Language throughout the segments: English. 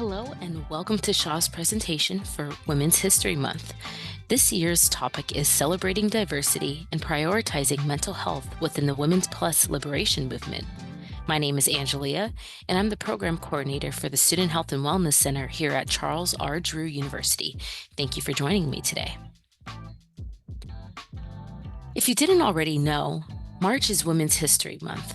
Hello, and welcome to Shaw's presentation for Women's History Month. This year's topic is celebrating diversity and prioritizing mental health within the Women's Plus Liberation Movement. My name is Angelia, and I'm the program coordinator for the Student Health and Wellness Center here at Charles R. Drew University. Thank you for joining me today. If you didn't already know, March is Women's History Month.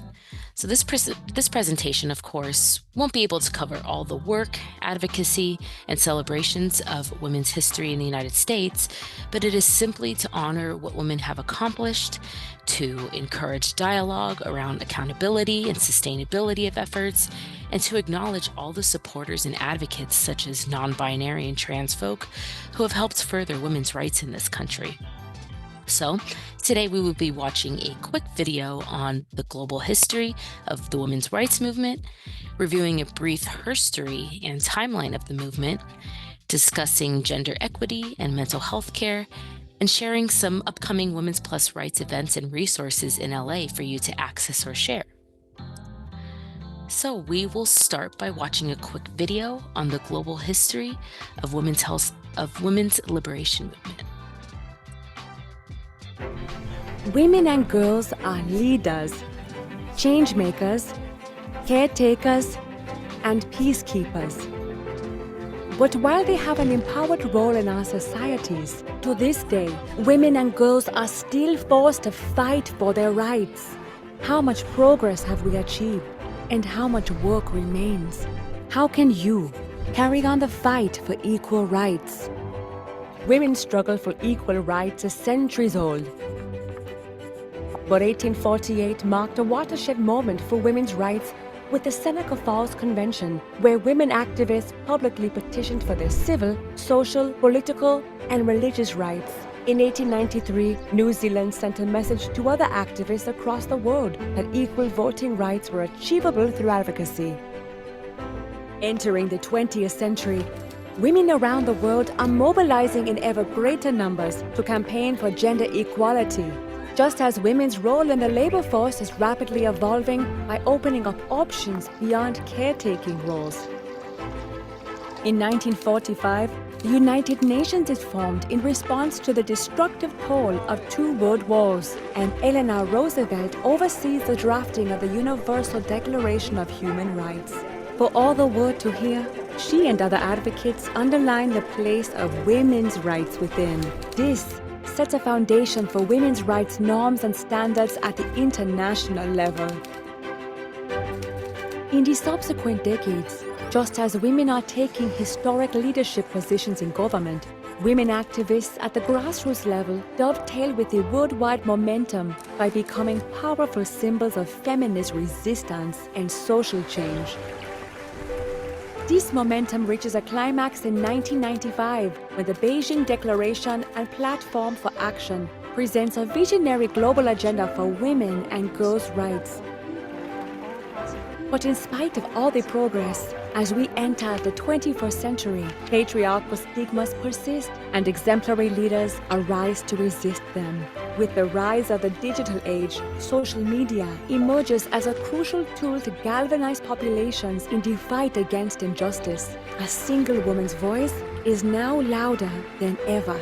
So this presentation, of course, won't be able to cover all the work, advocacy, and celebrations of women's history in the United States, but it is simply to honor what women have accomplished, to encourage dialogue around accountability and sustainability of efforts, and to acknowledge all the supporters and advocates such as non-binary and trans folk who have helped further women's rights in this country. So today we will be watching a quick video on the global history of the women's rights movement, reviewing a brief history and timeline of the movement, discussing gender equity and mental health care, and sharing some upcoming Women's Plus Rights events and resources in LA for you to access or share. So we will start by watching a quick video on the global history of women's liberation movement. Women and girls are leaders, change makers, caretakers, and peacekeepers. But while they have an empowered role in our societies, to this day, women and girls are still forced to fight for their rights. How much progress have we achieved, and how much work remains? How can you carry on the fight for equal rights? Women's struggle for equal rights is centuries old. But 1848 marked a watershed moment for women's rights with the Seneca Falls Convention, where women activists publicly petitioned for their civil, social, political, and religious rights. In 1893, New Zealand sent a message to other activists across the world that equal voting rights were achievable through advocacy. Entering the 20th century, women around the world are mobilizing in ever greater numbers to campaign for gender equality. Just as women's role in the labor force is rapidly evolving by opening up options beyond caretaking roles. In 1945, the United Nations is formed in response to the destructive toll of two world wars, and Eleanor Roosevelt oversees the drafting of the Universal Declaration of Human Rights. For all the world to hear, she and other advocates underline the place of women's rights within. This sets a foundation for women's rights norms and standards at the international level. In the subsequent decades, just as women are taking historic leadership positions in government, women activists at the grassroots level dovetail with the worldwide momentum by becoming powerful symbols of feminist resistance and social change. This momentum reaches a climax in 1995 when the Beijing Declaration and Platform for Action presents a visionary global agenda for women and girls' rights. But in spite of all the progress, as we enter the 21st century, patriarchal stigmas persist and exemplary leaders arise to resist them. With the rise of the digital age, social media emerges as a crucial tool to galvanize populations in the fight against injustice. A single woman's voice is now louder than ever.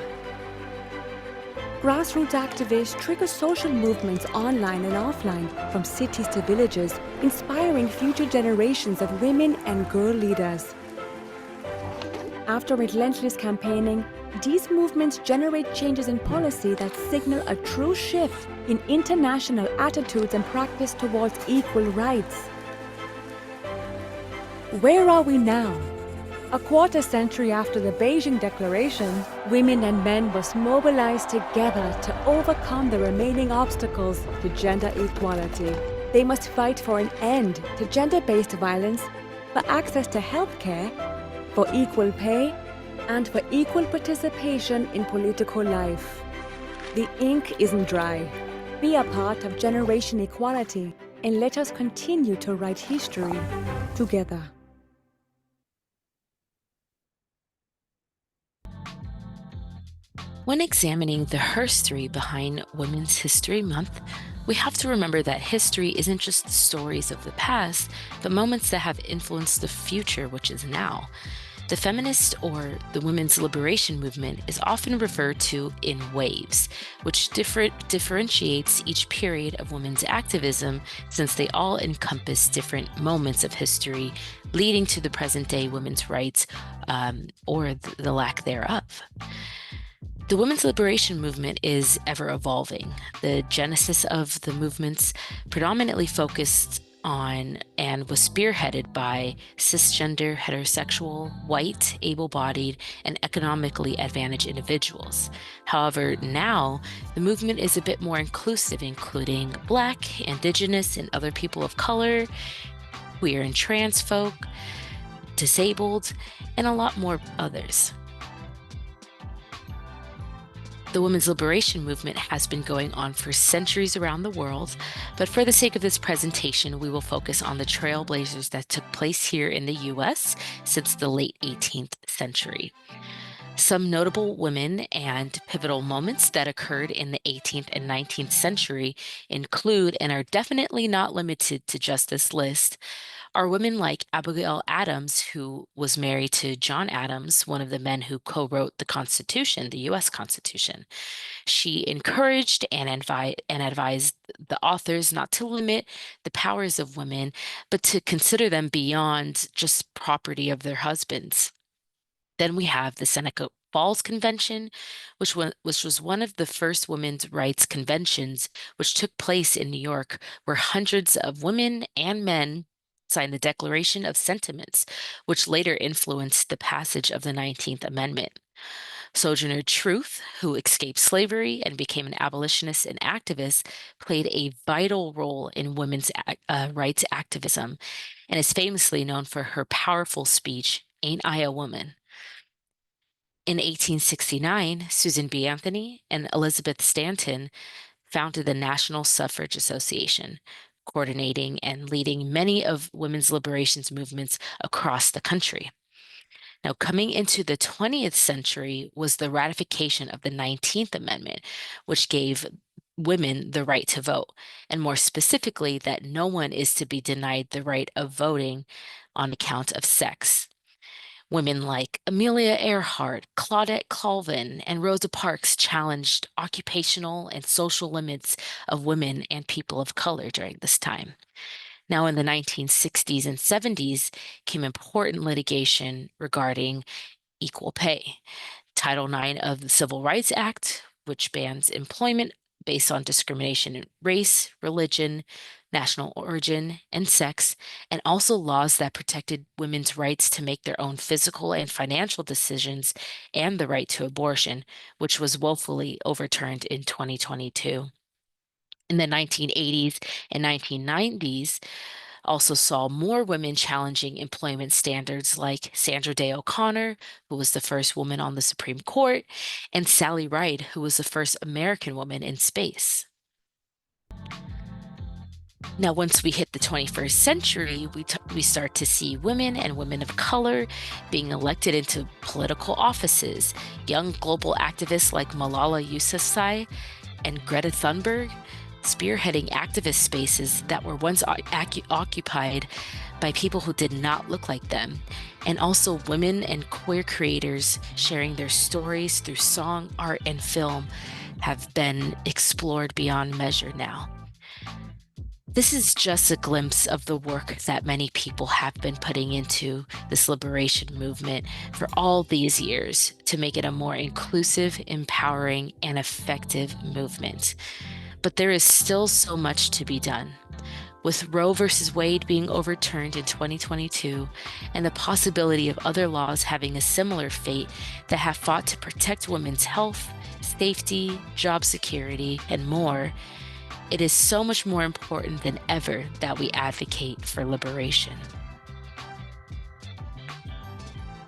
Grassroots activists trigger social movements online and offline, from cities to villages, inspiring future generations of women and girl leaders. After relentless campaigning, these movements generate changes in policy that signal a true shift in international attitudes and practice towards equal rights. Where are we now? A quarter century after the Beijing Declaration, women and men must mobilize together to overcome the remaining obstacles to gender equality. They must fight for an end to gender-based violence, for access to health care, for equal pay, and for equal participation in political life. The ink isn't dry. Be a part of generation equality, and let us continue to write history together. When examining the history behind Women's History Month, We have to remember that history isn't just the stories of the past, but moments that have influenced the future, which is now. The feminist or the women's liberation movement is often referred to in waves, which differentiates each period of women's activism since they all encompass different moments of history leading to the present day women's rights or the lack thereof. The women's liberation movement is ever evolving. The genesis of the movements predominantly focused on and was spearheaded by cisgender, heterosexual, white, able bodied, and economically advantaged individuals. However, now the movement is a bit more inclusive, including Black, Indigenous, and other people of color, queer and trans folk, disabled, and a lot more others. The women's liberation movement has been going on for centuries around the world, but for the sake of this presentation, we will focus on the trailblazers that took place here in the US since the late 18th century. Some notable women and pivotal moments that occurred in the 18th and 19th century include, and are definitely not limited to just this list, are women like Abigail Adams, who was married to John Adams, one of the men who co-wrote the Constitution, the US Constitution. She encouraged and advised the authors not to limit the powers of women, but to consider them beyond just property of their husbands. Then we have the Seneca Falls Convention, which was one of the first women's rights conventions, which took place in New York, where hundreds of women and men signed the Declaration of Sentiments, which later influenced the passage of the 19th Amendment. Sojourner Truth, who escaped slavery and became an abolitionist and activist, played a vital role in women's rights activism and is famously known for her powerful speech, "Ain't I a Woman?" In 1869, Susan B. Anthony and Elizabeth Stanton founded the National Suffrage Association, coordinating and leading many of women's liberations movements across the country. Now, coming into the 20th century was the ratification of the 19th Amendment, which gave women the right to vote, and more specifically, that no one is to be denied the right of voting on account of sex. Women like Amelia Earhart, Claudette Colvin, and Rosa Parks challenged occupational and social limits of women and people of color during this time. Now, in the 1960s and 70s came important litigation regarding equal pay. Title IX of the Civil Rights Act, which bans employment based on discrimination in race, religion, national origin, and sex, and also laws that protected women's rights to make their own physical and financial decisions, and the right to abortion, which was woefully overturned in 2022. In the 1980s and 1990s, also saw more women challenging employment standards like Sandra Day O'Connor, who was the first woman on the Supreme Court, and Sally Ride, who was the first American woman in space. Now, once we hit the 21st century, we start to see women and women of color being elected into political offices. Young global activists like Malala Yousafzai and Greta Thunberg spearheading activist spaces that were once occupied by people who did not look like them, and also women and queer creators sharing their stories through song, art, and film have been explored beyond measure now. This is just a glimpse of the work that many people have been putting into this liberation movement for all these years to make it a more inclusive, empowering, and effective movement. But there is still so much to be done. With Roe versus Wade being overturned in 2022 and the possibility of other laws having a similar fate that have fought to protect women's health, safety, job security, and more, it is so much more important than ever that we advocate for liberation.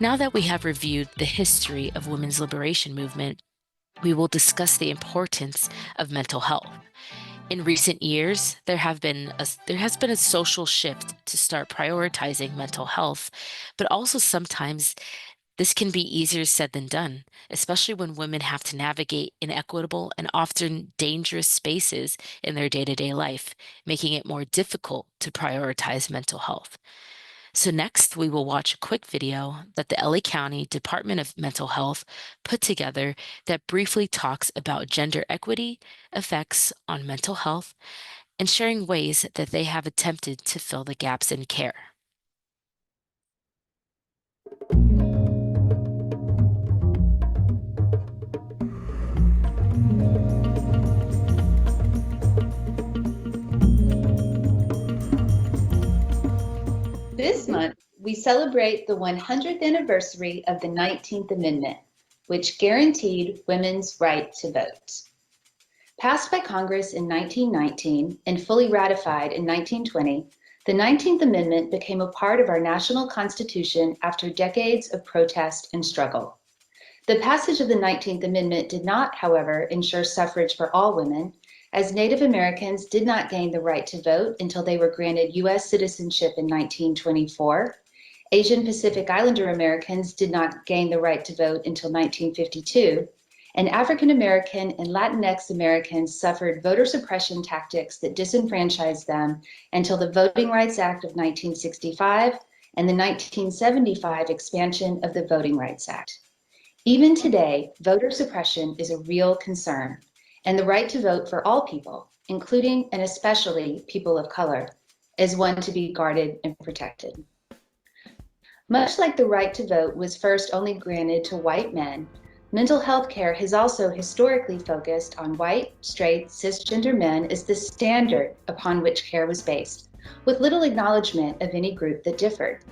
Now that we have reviewed the history of women's liberation movement, we will discuss the importance of mental health. In recent years, there has been a social shift to start prioritizing mental health, but also sometimes This can be easier said than done, especially when women have to navigate inequitable and often dangerous spaces in their day to day life, making it more difficult to prioritize mental health. So, next, we will watch a quick video that the LA County Department of Mental Health put together that briefly talks about gender equity effects on mental health and sharing ways that they have attempted to fill the gaps in care. This month, we celebrate the 100th anniversary of the 19th Amendment, which guaranteed women's right to vote. Passed by Congress in 1919 and fully ratified in 1920, the 19th Amendment became a part of our national Constitution after decades of protest and struggle. The passage of the 19th Amendment did not, however, ensure suffrage for all women, as Native Americans did not gain the right to vote until they were granted U.S. citizenship in 1924. Asian Pacific Islander Americans did not gain the right to vote until 1952. And African American and Latinx Americans suffered voter suppression tactics that disenfranchised them until the Voting Rights Act of 1965 and the 1975 expansion of the Voting Rights Act. Even today, voter suppression is a real concern, and the right to vote for all people, including and especially people of color, is one to be guarded and protected. Much like the right to vote was first only granted to white men, mental health care has also historically focused on white, straight, cisgender men as the standard upon which care was based, with little acknowledgement of any group that differed.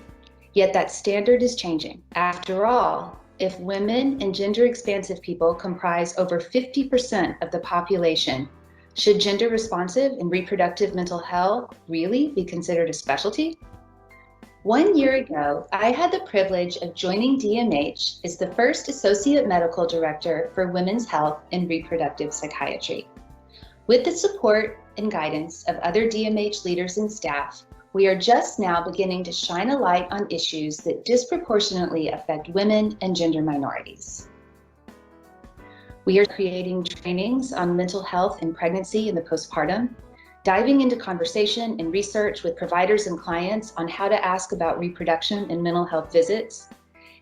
Yet that standard is changing. After all, if women and gender-expansive people comprise over 50% of the population, should gender-responsive and reproductive mental health really be considered a specialty? 1 year ago, I had the privilege of joining DMH as the first Associate Medical Director for Women's Health and Reproductive Psychiatry. With the support and guidance of other DMH leaders and staff, we are just now beginning to shine a light on issues that disproportionately affect women and gender minorities. We are creating trainings on mental health in pregnancy and the postpartum, diving into conversation and research with providers and clients on how to ask about reproduction and mental health visits,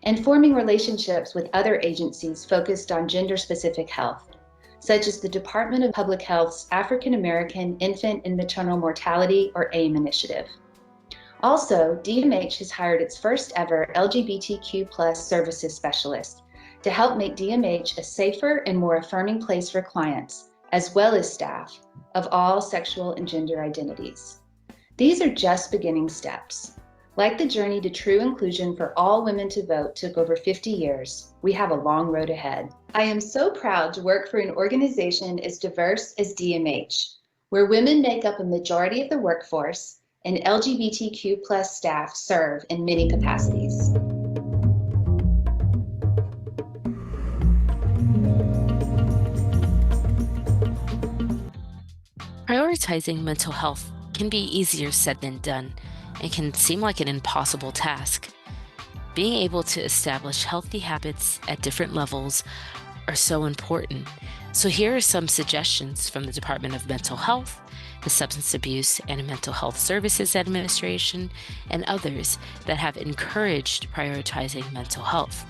and forming relationships with other agencies focused on gender-specific health, such as the Department of Public Health's African American Infant and Maternal Mortality, or AIM initiative. Also, DMH has hired its first ever LGBTQ+ services specialist to help make DMH a safer and more affirming place for clients, as well as staff, of all sexual and gender identities. These are just beginning steps. Like the journey to true inclusion for all women to vote took over 50 years, we have a long road ahead. I am so proud to work for an organization as diverse as DMH, where women make up a majority of the workforce and LGBTQ+ staff serve in many capacities. Prioritizing mental health can be easier said than done and can seem like an impossible task. Being able to establish healthy habits at different levels are so important. So here are some suggestions from the Department of Mental Health, the Substance Abuse and Mental Health Services Administration, and others that have encouraged prioritizing mental health.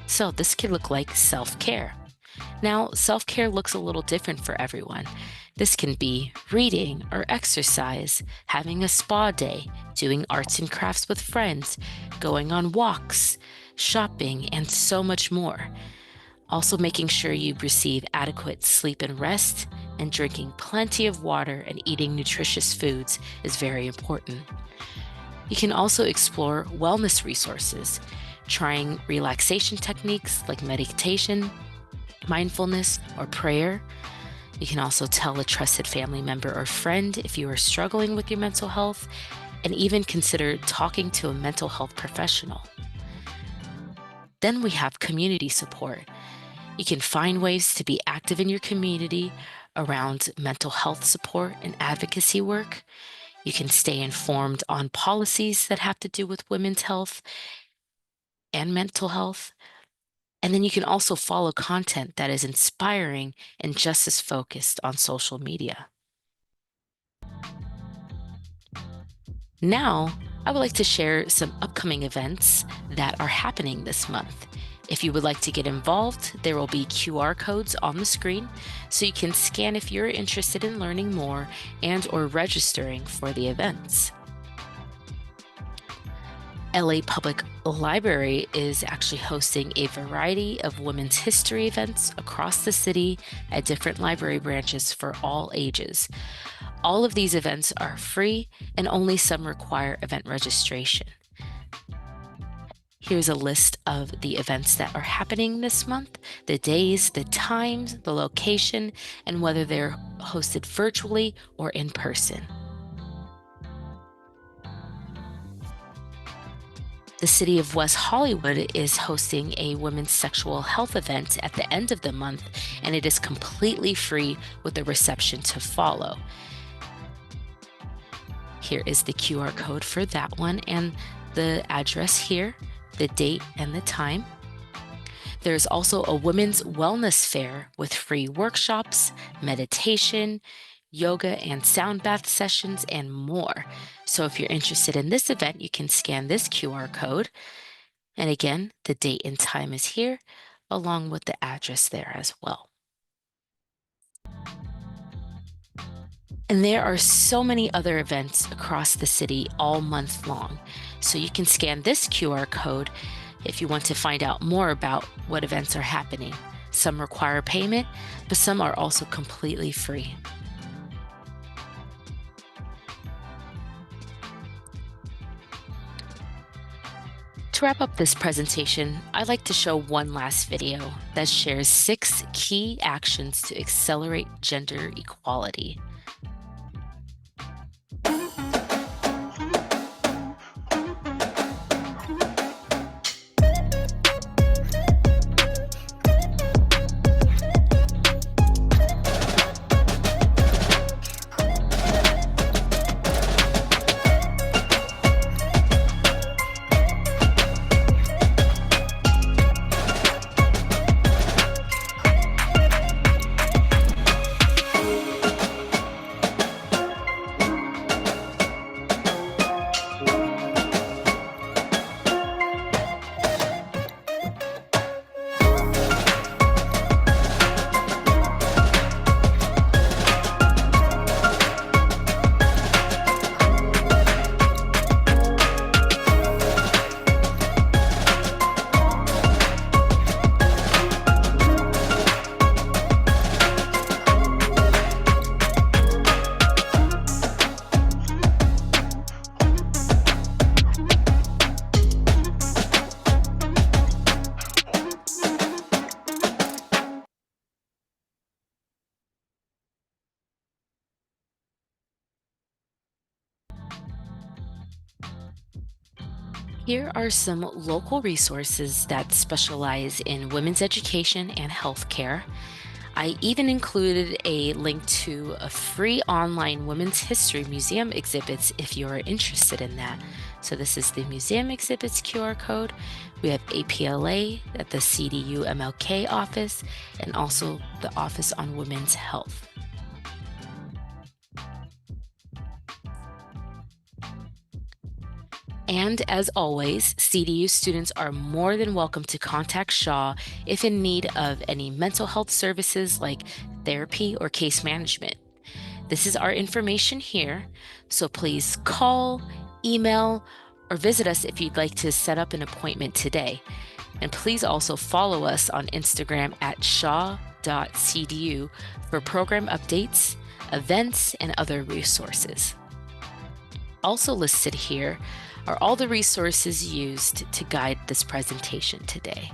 So this could look like self-care. Now, self-care looks a little different for everyone. This can be reading or exercise, having a spa day, doing arts and crafts with friends, going on walks, shopping, and so much more. Also making sure you receive adequate sleep and rest, and drinking plenty of water and eating nutritious foods is very important. You can also explore wellness resources, trying relaxation techniques like meditation, mindfulness, or prayer. You can also tell a trusted family member or friend if you are struggling with your mental health, and even consider talking to a mental health professional. Then we have community support. You can find ways to be active in your community around mental health support and advocacy work. You can stay informed on policies that have to do with women's health and mental health. And then you can also follow content that is inspiring and justice focused on social media. Now, I would like to share some upcoming events that are happening this month. If you would like to get involved, there will be QR codes on the screen so you can scan if you're interested in learning more and or registering for the events. LA Public Library is actually hosting a variety of women's history events across the city at different library branches for all ages. All of these events are free and only some require event registration. Here's a list of the events that are happening this month, the days, the times, the location, and whether they're hosted virtually or in person. The city of West Hollywood is hosting a women's sexual health event at the end of the month, and it is completely free with a reception to follow. Here is the QR code for that one and the address here, the date and the time. There's also a women's wellness fair with free workshops, meditation, yoga and sound bath sessions, and more. So if you're interested in this event, you can scan this QR code. And again, the date and time is here, along with the address there as well. And there are so many other events across the city all month long. So you can scan this QR code if you want to find out more about what events are happening. Some require payment, but some are also completely free. To wrap up this presentation, I'd like to show one last video that shares 6 key actions to accelerate gender equality. Here are some local resources that specialize in women's education and healthcare. I even included a link to a free online women's history museum exhibits if you're interested in that. So this is the museum exhibits QR code. We have APLA at the CDU MLK office and also the Office on Women's Health. And as always, CDU students are more than welcome to contact Shaw if in need of any mental health services like therapy or case management. This is our information here, so please call, email, or visit us if you'd like to set up an appointment today. And please also follow us on Instagram at shaw.cdu for program updates, events, and other resources. Also listed here are all the resources used to guide this presentation today.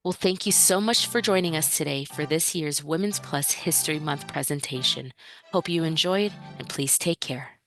Well, thank you so much for joining us today for this year's Women's Plus History Month presentation. Hope you enjoyed, and please take care.